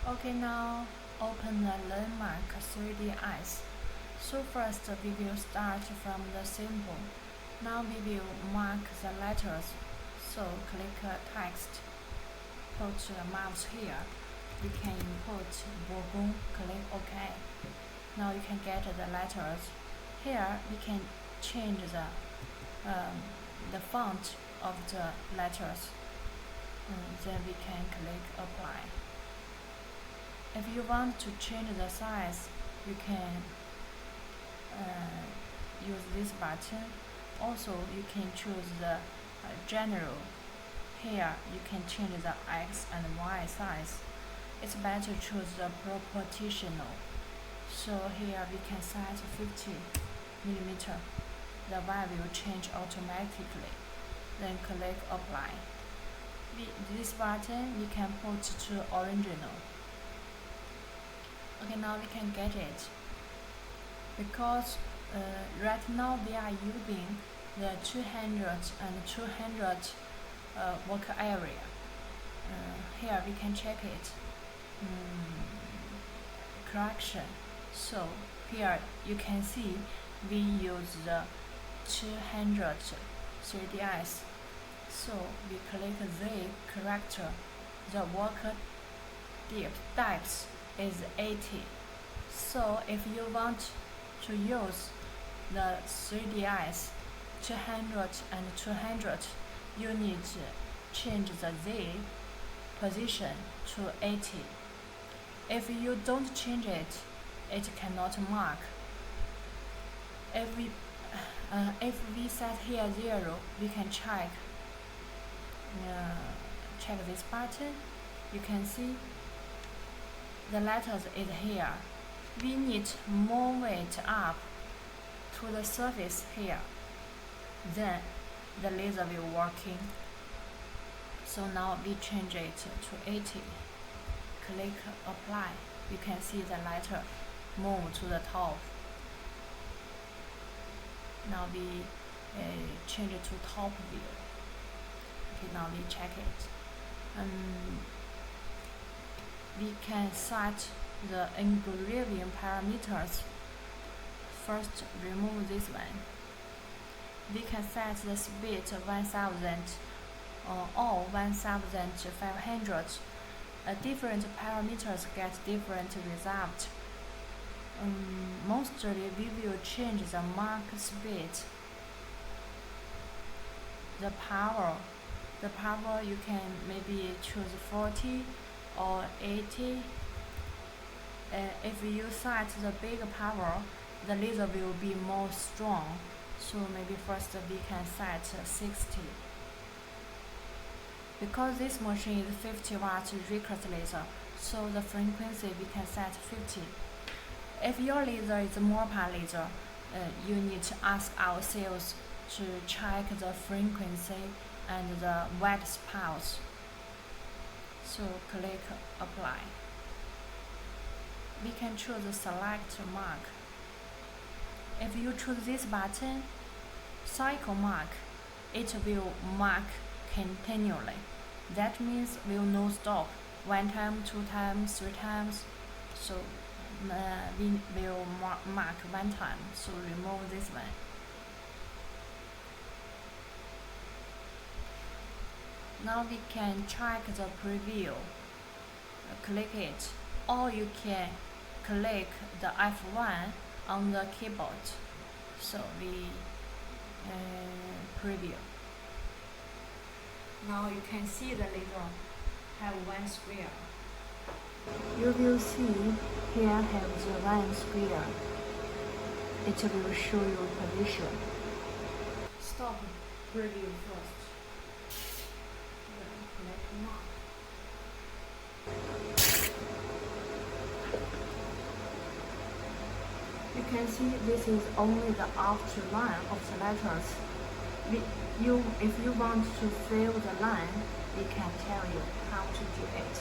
Okay, now open the LenMark3DS. So first we will start from the symbol. Now we will mark the letters. So click text, put the mouse here. We can input BOGONG, click OK. Now you can get the letters. Here we can change the font of the letters. Then we can click apply. If you want to change the size, you can use this button. Also, you can choose the general. Here, you can change the X and Y size. It's better to choose the proportional. So here we can set 50 millimeter. The value will change automatically. Then click apply. This button we can put to original. Okay, now we can get it. Because right now we are using the 200 and 200 work area. Here we can check it. Correction. So here you can see we use the 200 3DS. So we click the character. The work depth is 80. So if you want to use the 3DS 200 and 200, you need to change the Z position to 80. If you don't change it, it cannot mark. If we set here 0, we can check this button. You can see the letters is here. We need to move it up to the surface here. Then the laser will working. So now we change it to 80. Click apply. You can see the letter move to the top. Now we change it to top view. Okay, now we check it. We can set the engraving parameters. First, remove this one. We can set the speed 1000 or 1500. Different parameters get different results. Mostly we will change the mark speed. The power you can maybe choose 40 or 80. If you set the big power, the laser will be more strong. So maybe first we can set 60. Because this machine is 50 watt recurrent laser, so the frequency we can set 50. If your laser is more power laser, you need to ask our sales to check the frequency and the watt pulse. So click apply. We can choose select mark. If you choose this button, cycle mark, it will mark continually. That means will no stop. 1 time, 2 times, 3 times. So we will mark 1 time. So remove this one. Now we can check the preview. Click it, or you can click the F1 on the keyboard. So we preview. Now you can see the laser have 1 square. You will see here have the 1 square. It will show you position. Stop preview first. You can see this is only the outline of the letters. If you want to fill the line, we can tell you how to do it.